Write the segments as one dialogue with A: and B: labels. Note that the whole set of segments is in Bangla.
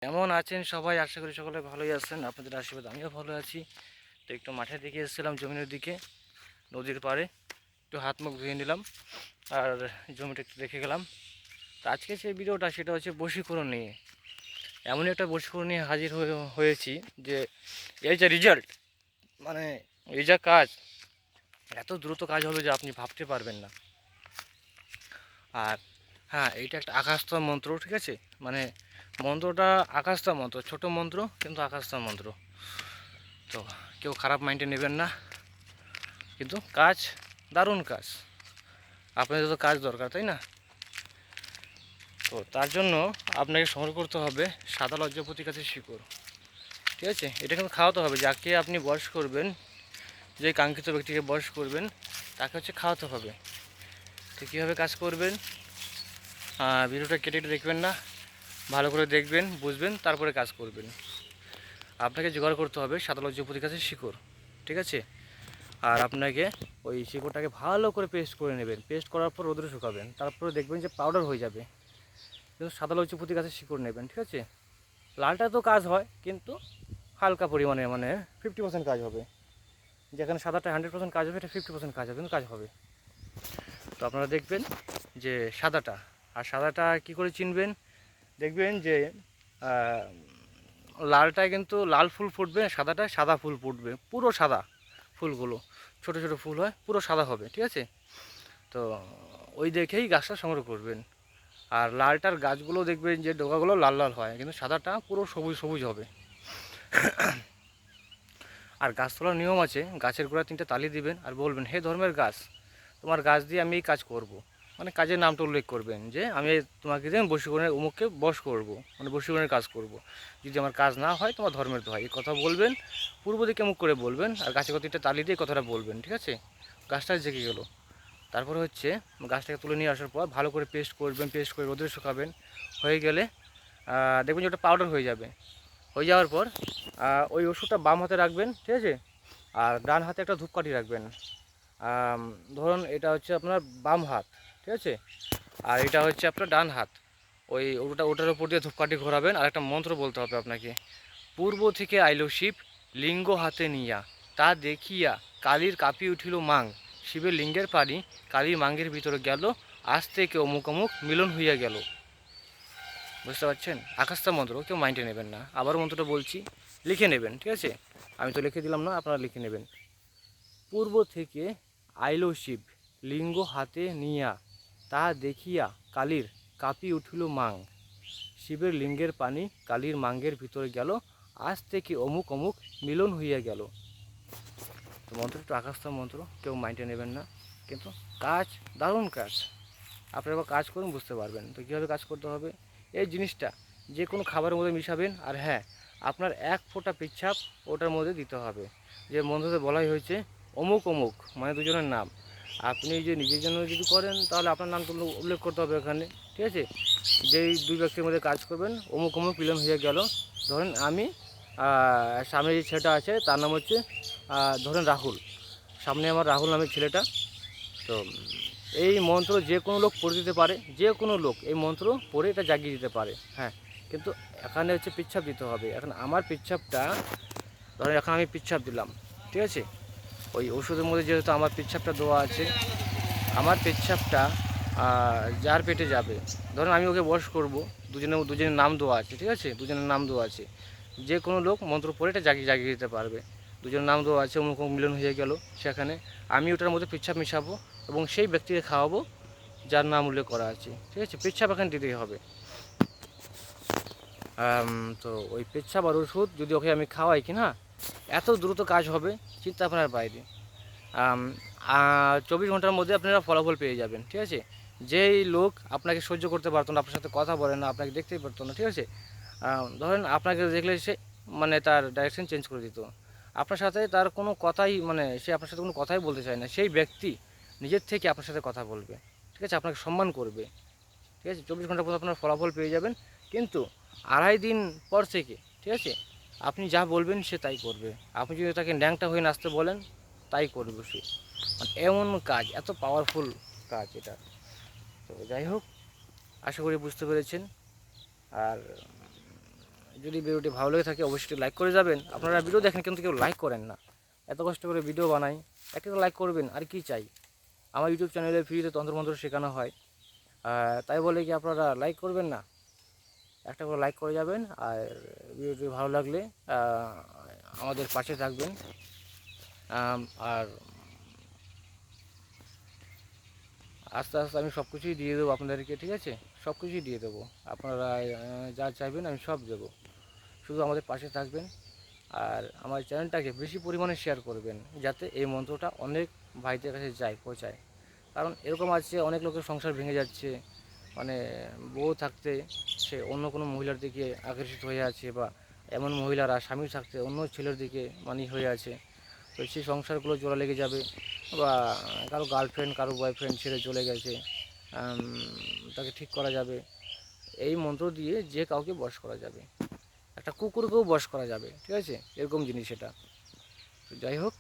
A: কেমন আছেন সবাই? আশা করি সকলে ভালোই আছেন। আপনাদের আশীর্বাদ আমিও ভালো আছি। তো একটু মাঠের দিকে এসেছিলাম, জমির দিকে, নদীর পাড়ে। একটু হাত মুখ ধুয়ে নিলাম আর জমিটা একটু দেখে গেলাম। তো আজকে যে ভিডিওটা সেটা হচ্ছে বশীকরণ নিয়ে। এমনই একটা বশীকরণ নিয়ে হাজির হয়েছি যে এই যে রেজাল্ট, মানে এই যা কাজ, এত দ্রুত কাজ হবে যে আপনি ভাবতে পারবেন না। আর হ্যাঁ, এইটা একটা আকাশছোঁয়া মন্ত্র, ঠিক আছে? মানে মন্ত্রটা আকাশছোঁয়া মন্ত্র, ছোট মন্ত্র কিন্তু আকাশছোঁয়া মন্ত্র। তো কেউ খারাপ মাইন্ডে নেবেন না, কিন্তু কাজ দারুণ কাজ। আপনাদের তো কাজ দরকার, তাই না? তো তার জন্য আপনাকে সংগ্রহ করতে হবে সাদা লজ্জাপতি গাছের শিকড়, ঠিক আছে? এটা কিন্তু খাওয়াতে হবে, যাকে আপনি বয়স করবেন, যে কাঙ্ক্ষিত ব্যক্তিকে বয়স করবেন, তাকে হচ্ছে খাওয়াতে হবে। তো কীভাবে কাজ করবেন, ভিডিওটা কেটে কেটে দেখবেন না, ভালো করে দেখবেন, বুঝবেন, তারপরে কাজ করবেন। আপনাকে জোগাড় করতে হবে সাদা লজ্জাপতি গাছের শিকড়, ঠিক আছে? আর আপনাকে ওই শিকড়টাকে ভালো করে পেস্ট করে নেবেন। পেস্ট করার পর রোদে শুকাবেন, তারপরে দেখবেন যে পাউডার হয়ে যাবে। কিন্তু সাদা লজ্জাপতি গাছের শিকড় নেবেন, ঠিক আছে? লালটা তো কাজ হয়, কিন্তু হালকা পরিমাণে, মানে 50% কাজ হবে। যেখানে সাদাটা 100% কাজ হবে, এটা 50% কাজ হবে, কিন্তু কাজ হবে। তো আপনারা দেখবেন যে সাদাটা, আর সাদাটা কি করে চিনবেন, দেখবেন যে লালটায় কিন্তু লাল ফুল ফুটবে, সাদাটায় সাদা ফুল ফুটবে, পুরো সাদা ফুলগুলো, ছোট ছোট ফুল হয়, পুরো সাদা হবে, ঠিক আছে? তো ওই দেখেই গাছটা সংগ্রহ করবেন। আর লালটার গাছগুলো দেখবেন যে ডগাগুলো লাল লাল হয়, কিন্তু সাদাটা পুরো সবুজ সবুজ হবে। আর গাছ তোলার নিয়ম আছে, গাছের গোড়ায় 3টে তালি দিবেন আর বলবেন, হে ধর্মের গাছ, তোমার গাছ দিয়ে আমি এই কাজ করব। মানে কাজের নামটা উল্লেখ করবেন যে আমি তোমাকে দিয়ে বশীকরণের অমুককে বশ করব, মানে বশীকরণের কাজ করব। যদি আমার কাজ না হয় তোমার ধর্মের দোহাই, এই কথা বলবেন। পূর্ব দিকে মুখ করে বলবেন, আর গাছে 3টে তালি দিয়ে কথাটা বলবেন, ঠিক আছে? গাছটা জেগে গেল। তারপরে হচ্ছে গাছটাকে তুলে নিয়ে আসার পর ভালো করে পেস্ট করবেন, পেস্ট করে রোদে শুকাবেন। হয়ে গেলে দেখবেন যে ওটা পাউডার হয়ে যাবে। হয়ে যাওয়ার পর ওই ওষুধটা বাম হাতে রাখবেন, ঠিক আছে? আর ডান হাতে একটা ধূপকাঠি রাখবেন। ধরুন এটা হচ্ছে আপনার বাম হাত, ঠিক আছে? আর এটা হচ্ছে আপনার ডান হাত। ওটার উপর দিয়ে ধূপকাঠি ঘোরাবেন, আর একটা মন্ত্র বলতে হবে আপনাকে। পূর্ব থেকে আইলো শিব, লিঙ্গ হাতে নিয়া, তা দেখিয়া কালীর কাঁপি উঠিল মাং, শিবের লিঙ্গের পানি কালীর মাঙ্গের ভিতরে গেল, আজ থেকে অমুক অমুক মিলন হইয়া গেল। বুঝতে পারছেন? আকাশটা মন্ত্র, কেউ মাইন্ডে নেবেন না। আবার মন্ত্রটা বলছি, লিখে নেবেন, ঠিক আছে? আমি তো লিখে দিলাম না, আপনারা লিখে নেবেন। পূর্ব থেকে আইলো শিব, লিঙ্গ হাতে নিয়া, তা দেখিয়া কালীর কাঁপি উঠিল মাং, শিবের লিঙ্গের পানি কালীর মাঙ্গের ভিতরে গেল, আজ থেকে অমুক অমুক মিলন হইয়া গেল। তো মন্ত্র একটু আকাশটা মন্ত্র, কেউ মাইন্ডে নেবেন না, কিন্তু কাজ দারুণ কাজ। আপনারা এবার কাজ করুন, বুঝতে পারবেন। তো কীভাবে কাজ করতে হবে, এই জিনিসটা যে কোনো খাবারের মধ্যে মিশাবেন। আর হ্যাঁ, আপনার 1 ফোঁটা পেচ্ছাপ ওটার মধ্যে দিতে হবে। যে মন্ত্রতে বলাই হয়েছে অমুক অমুক, মানে দুজনের নাম। আপনি যে নিজের জন্য যদি করেন, তাহলে আপনার নামটা উল্লেখ করতে হবে এখানে, ঠিক আছে? যেই 2 ব্যক্তির মধ্যে কাজ করবেন, অমুক অমুক মিলন হয়ে গেল। ধরেন আমি, সামনে যে ছেলেটা আছে তার নাম হচ্ছে ধরেন রাহুল, সামনে আমার রাহুল নামের ছেলেটা। তো এই মন্ত্র যে কোনো লোক পড়ে দিতে পারে, যে কোনো লোক এই মন্ত্র পড়ে এটা জাগিয়ে দিতে পারে, হ্যাঁ। কিন্তু এখানে হচ্ছে পিচ্ছাপ দিতে হবে। এখন আমার পিচ্ছাপটা, ধরেন এখন আমি পিচ্ছাপ দিলাম, ঠিক আছে? ওই ওষুধের মধ্যে যেহেতু আমার পিচ্ছাপটা দেওয়া আছে, আমার পেচ্ছাপটা যার পেটে যাবে, ধরেন আমি ওকে বশ করব, দুজনের নাম দেওয়া আছে, ঠিক আছে? দুজনের নাম দেওয়া আছে। যে কোনো লোক মন্ত্র পড়ে এটা জাগিয়ে জাগিয়ে দিতে পারবে। দুজনের নাম দেওয়া আছে, অমুক অমুক মিলন হয়ে গেল। সেখানে আমি ওটার মধ্যে পেচ্ছাপ মিশাবো এবং সেই ব্যক্তিকে খাওয়াবো যার নাম উল্লেখ করা আছে, ঠিক আছে? পেচ্ছাপ এখানে দিতেই হবে। তো ওই পেচ্ছাপ আর ওষুধ যদি ওকে আমি খাওয়াই কি না, এত দ্রুত কাজ হবে চিন্তা আপনার বাইরে। 24 ঘন্টার মধ্যে আপনারা ফলাফল পেয়ে যাবেন, ঠিক আছে? যেই লোক আপনাকে সহ্য করতে পারতো না, আপনার সাথে কথা বলে না, আপনাকে দেখতেই পারতো না, ঠিক আছে? ধরেন আপনাকে দেখলে সে, মানে তার ডাইরেকশন চেঞ্জ করে দিত। আপনার সাথে তার কোনো কথাই, মানে সে আপনার সাথে কোনো কথাই বলতে চায় না, সেই ব্যক্তি নিজের থেকে আপনার সাথে কথা বলবে, ঠিক আছে? আপনাকে সম্মান করবে, ঠিক আছে? 24 ঘন্টার পর আপনার ফলাফল পেয়ে যাবেন। কিন্তু 2.5 দিন পর থেকে, ঠিক আছে, আপনি যা বলবেন সে তাই করবে। আপনি যদি তাকে ন্যাংটা হয়ে নাচতে বলেন, তাই করবে সে। মানে এমন কাজ, এত পাওয়ারফুল কাজ এটা। তো যাই হোক, আশা করি বুঝতে পেরেছেন। আর যদি ভিডিওটি ভালো লেগে থাকে অবশ্যই লাইক করে যাবেন। আপনারা ভিডিও দেখেন কিন্তু কেউ লাইক করেন না, এত কষ্ট করে ভিডিও বানাই, একটা লাইক করবেন আর কি চাই। আমার ইউটিউব চ্যানেলে ফ্রিতে তন্ত্রমন্ত্র শেখানো হয়, তাই বলে কি আপনারা লাইক করবেন না? একটা করে লাইক করে যাবেন। আর ভিডিওটি ভালো লাগলে আমাদের পাশে থাকবেন। আর আস্তে আস্তে আমি সব কিছুই দিয়ে দেবো আপনাদেরকে, ঠিক আছে? সব কিছুই দিয়ে দেবো, আপনারা যা চাইবেন আমি সব দেবো, শুধু আমাদের পাশে থাকবেন। আর আমার চ্যানেলটাকে বেশি পরিমাণে শেয়ার করবেন, যাতে এই মন্ত্রটা অনেক ভাইদের কাছে যায়, পৌঁছায়। কারণ এরকম আছে অনেক লোকের সংসার ভেঙে যাচ্ছে, মানে বউ থাকতে সে অন্য কোনো মহিলার দিকে আকর্ষিত হয়ে আছে, বা এমন মহিলারা স্বামী থাকতে অন্য ছেলের দিকে হয়ে আছে। তো সেই সংসারগুলো জোড়া লেগে যাবে, বা কারো গার্লফ্রেন্ড কারো বয়ফ্রেন্ড ছেড়ে চলে গেছে, তাকে ঠিক করা যাবে এই মন্ত্র দিয়ে। যে কাউকে বশ করা যাবে, একটা কুকুরকেও বশ করা যাবে, ঠিক আছে? এরকম জিনিস এটা। তো যাই হোক,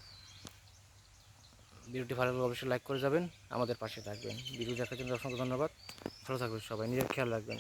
A: ভিডিওটি ভালো লাগলে অবশ্যই লাইক করে যাবেন, আমাদের পাশে থাকবেন। ভিডিও দেখার জন্য অসংখ্য ধন্যবাদ। ভালো থাকবেন সবাই, নিজের খেয়াল রাখবেন।